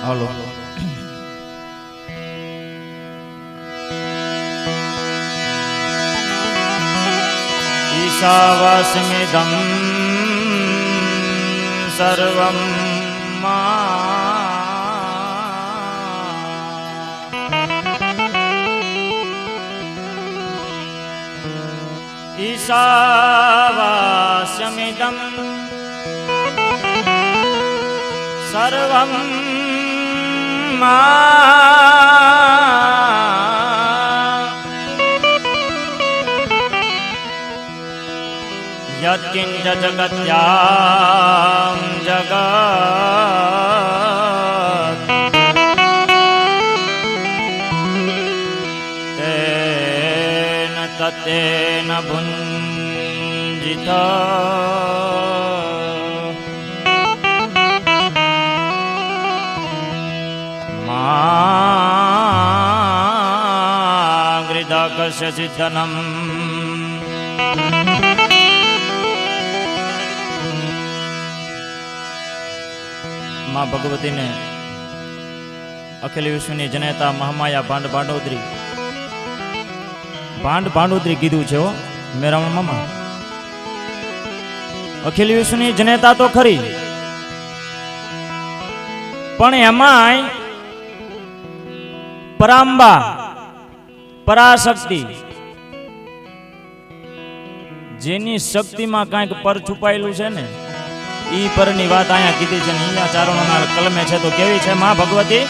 હાલો ईशावास्मिदं सर्वं ईशावास्मिदं सर्वं यत्किंच जगत्यां जगत् तेन तत्तेन भुञ्जिता मागृदाकस्य धनम् माँ भगवती ने अखिल विश्वनी जनेता महामाया भांड भांडोदरी कीधु छे हो मेरा मामा अखिल विश्वनी जनेता तो खरी पण एमाय परांबा पराशक्ति जेनी शक्ति में कांईक पर छुपायेलू छे ने ई पરની વાત અહીંયા કીધી છે ને અહીંયા ચારણોના કલમે છે તો કેવી છે માં ભગવતી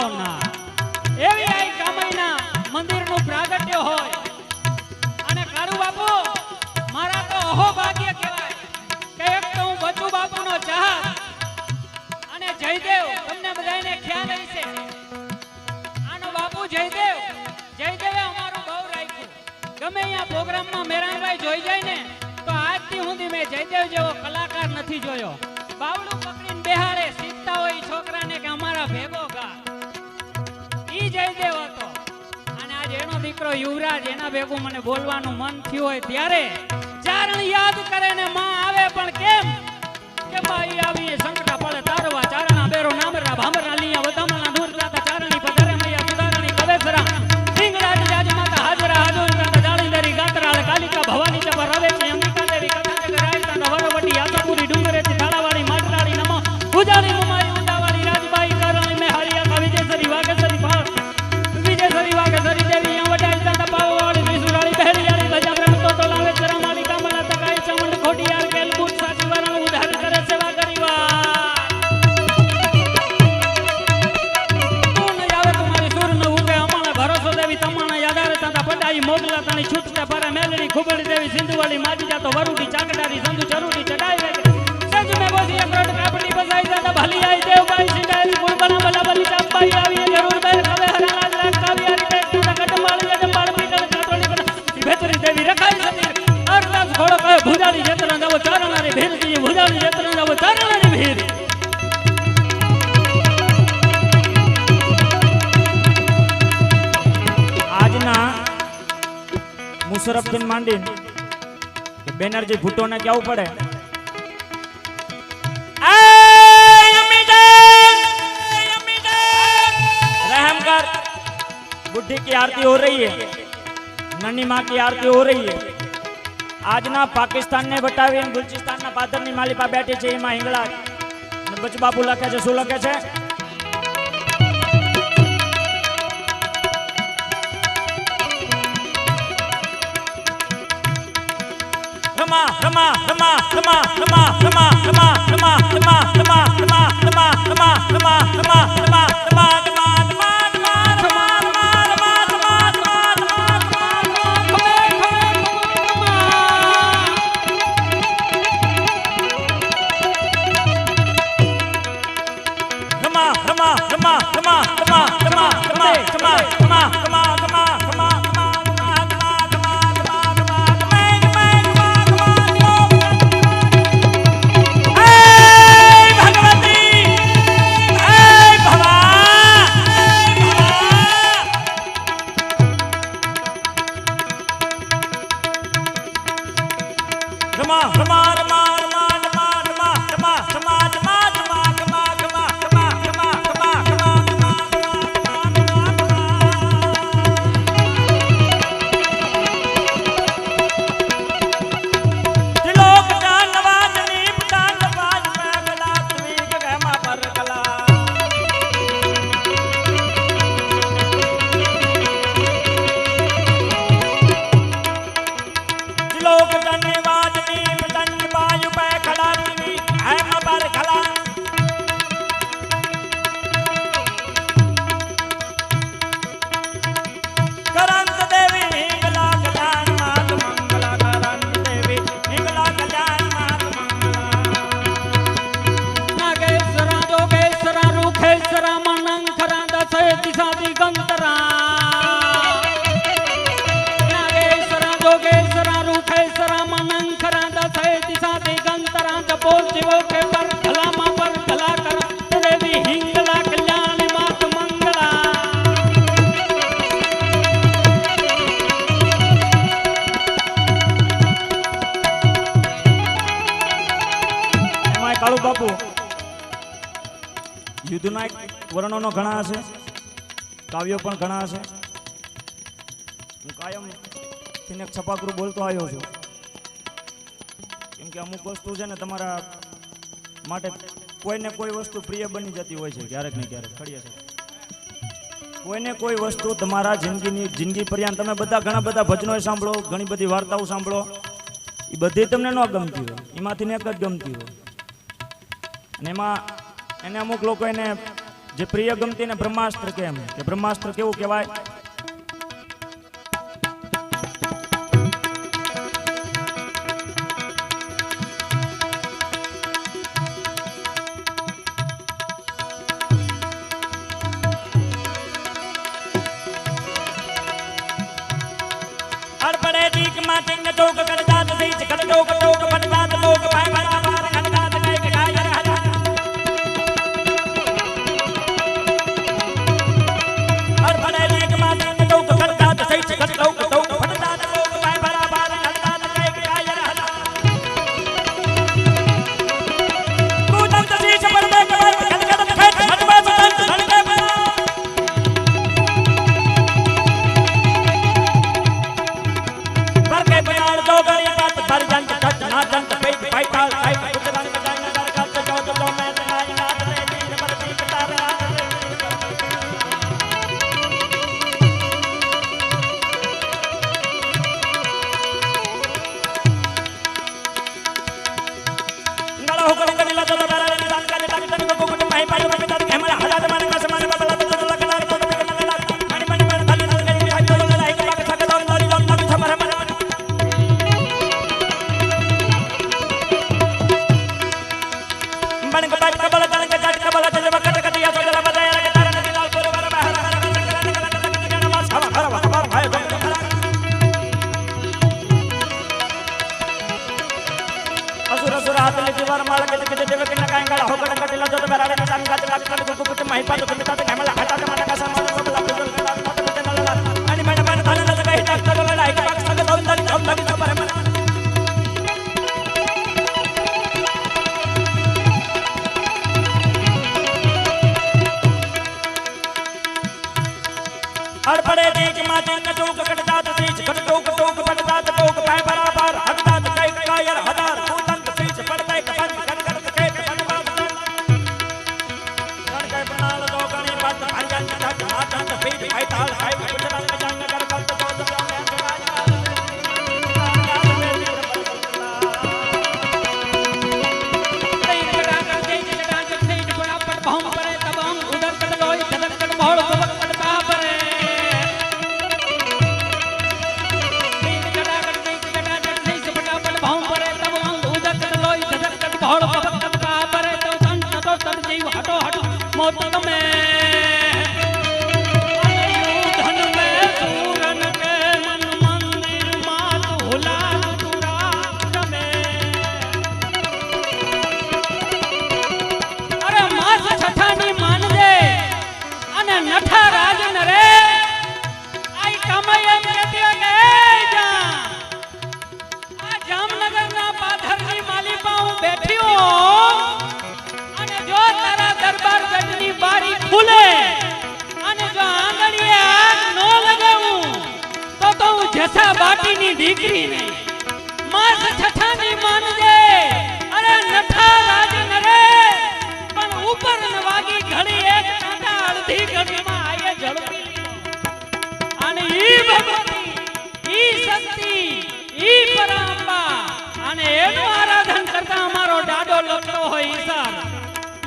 મારો ના એવી આ કામઈના મંદિરનું પ્રાગટ્ય હોય. અને કાળુ બાપુ મારા તો અહો ભાગ્ય કહેવાય કે એક તો હું બચુ બાપુનો ચાહક અને જયદેવ તમને બધાને ખ્યાલ હશે. આનો બાપુ જયદેવે અમારું બહુ રાખ્યું. ગમે અહીંયા પ્રોગ્રામમાં મેરાનભાઈ જોઈ જાય ને તો આજથી સુધી મેં જયદેવ જેવો કલાકાર નથી જોયો. બાવડું પકડીને બેહાડે શીખતા હોય છોકરાને કે અમારા ભેગો ગા. ઈ જયદેવ હતો. અને આજ એનો દીકરો યુવરાજ એના ભેગું મને બોલવાનું મન થયું હોય ત્યારે ચારણ યાદ કરે ને માં આવે પણ કેમ કે બાઈ આવી સંકટા પડે તારવા ચારણા બેરો નામરા ભામરા લીયા વધામણા દૂર જાતા ચારણી પધારે મૈયા સુધારણી કવેસરા હિંગરાજ જાજ માતા હાજરા હાજર જાતા જાળીદારી ગાતરાળ કાલિકા ભવાની ચપર રવે છે અંબિકા દેવી કથા જગ રાયતા વરવટી આશાપુરી ડુંગરેથી થાળાવાળી માટલાળી નમો પૂજારી મુમાઈ ઉંડાવાળી રાજબાઈ કરણી મે હરિયા વિજયસરી વાગેસરી ભાળ વિજયસરી વાગેસરી દેવી વડાઈ જાતા પાવવાળી વિસુરાળી બહેરિયાળી ભજા બ્રહ્મ તો લાવે ચરમાળી કામલા તકાઈ ચામુંડ ખોડિયાર કેલ બુટ સાચી વરણ ઉધાર કરે સેવા કરીવા. તું ન આવે તમારી સુર ન ઉગે અમાણા ભરોસો દેવી તમાણા યાદારે તાતા પડાઈ મોગલા તાણી છૂટતા પર મેલડી ખુબડી દેવી સિંધુવાળી માજી જાતો વરુડી ચાકડારી સંધુ ચરુડી ચડાઈ વેગે સજ મે બોસી અકરોટ કાપડી બસાઈ જાતા ભલી આઈ દેવબાઈ સિંધાઈ કુરબના બલા બલી ચાપાઈ આવી જરૂર બેર કવે હરાજ રાજ કાવ્યારી બેટ તું કટમાળી જડમાળ પીકળ કાટોલી કડ ભેતરી દેવી રખાઈ સતીર અરદાસ ઘોડો કહે ભુજાડી જેતરા જાવ ચારણારી ભીરજી ભુજાડી જેતરા જાવ ચારણારી ભીર. આજના મુશરફબીન માંડીને બેનર્જી ભુટ્ટોને કેવું પડે रहम कर, बुढ़ी की आरती हो रही है, नन्ही माँ की आरती हो रही है. आज ना पाकिस्तान ने बटावी बलूचिस्तान ना पादर ની માલિપા બેઠી છે એમાં હિંગળા અને બચબાબુ લખે છે શું લખે છે રમા રમા રમા રમા રમા રમા રમા રમા રમા રમા રમા રમા રમા રમા રમા રમા કાળુ બાપુ યુદ્ધના વર્ણનો ઘણા હશે, કાવ્યો પણ ઘણા હશે. હું કાયમ તેને છપાકરું બોલતો આવ્યો છું કેમ કે અમુક વસ્તુ છે ને તમારા માટે કોઈને કોઈ વસ્તુ પ્રિય બની જતી હોય છે ક્યારેક ને ક્યારેક. ખડીએ છે કોઈને કોઈ વસ્તુ તમારા જિંદગી પર્યંત તમે બધા ઘણા બધા ભજનો સાંભળો, ઘણી બધી વાર્તાઓ સાંભળો, એ બધી તમને ન ગમતી હોય, એમાંથી એક જ ગમતી હોય. અને એમાં એને અમુક લોકો એને જે પ્રિય ગમતી ને બ્રહ્માસ્ત્ર કેમ કે બ્રહ્માસ્ત્ર કેવું કહેવાય? અડપડે દીક માં તિંગ ટોક કરદાત સીચ કડ ટોક ટોક પટદાત ટોક પાય પાય પાર કરદાત કઈ કે ગાય હરા અડપડે દીક માં તિંગ ટોક કરદાત સીચ કડ ટોક ટોક પટદાત ટોક પાય પાય પાર કરદાત કઈ કે ગાય હરા તું દંત સીચ પર મે કર કડ કડ ફેટ મતવા દંત ધણકે બના बनाड़ दो गरी बात भर जंत टच ना जंत पे भाई ताल भाई गुजरान बजाना दर का तो जो तो मैं तनाई रात रे दिन पर दीप तारा गला हो कर गला तो बरा इंसान का तक तक को कुट माई पाई में तक हमरा हजार माने का समान बदला तो लगना तो लगना मणि मणि मणि थाली थाली गई हाय तो लगा एक बाग छक दो नरी लोन तक छमर हमर बन के बात कबल करन के जाट कबल जब कट कट या तो जरा बताया के तारा नदी लाल पर बाहर बाहर नमाज हवा हवा हवा भाई असुर असुर हाथ ले दीवार मार के के देव के न कांगा हो कट कट ला जो तो बराड़े में संगा चला कट को कुछ माई पा तो पिता ते हमला हटा के माना का सामान सब ला तो अनि मन मन थाने न गई डॉक्टर लड़ाई के पक्ष के दम दम दम दम पर मन अड़पड़े दीक माते न टोक कटदात सीच कट टोक टोक पटदात टोक पाय बराबर हकदात कई कायर हजार कूदंत सीच पड़ते कपन कट कट के कपन बात कण के बनाल दो गणी बात भाईजान जट मातंत पीठ भाई ताल भाई गुजरान में जान कर कल तो दो मैं દીકરી નહીં માસ છઠાની માનજે અરે નઠા રાજ નરે પણ ઉપર ન વાગી ઘડી એક કાંટા અડધી ઘડીમાં આયે ઝડપી અને ઈ ભગવતી ઈ શક્તિ ઈ પરાંબા અને એનું આરાધન કરતા અમારો ડાડો લગતો હોય ઈશાર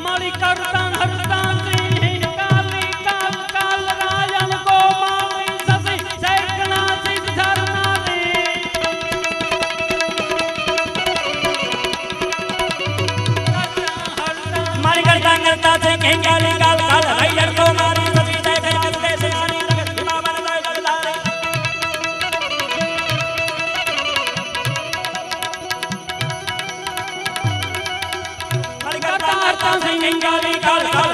મારી કરતા હરતા શ્રી કાલી કાલ કાલ રાયન કો માલી સસી સૈકના સિદ્ધર करता से घेंगाली गाल गाल राइडर को मारी सभी जय गया के सेनानी लगत भीमा मन लय गलदारे करता से घेंगाली गाल गाल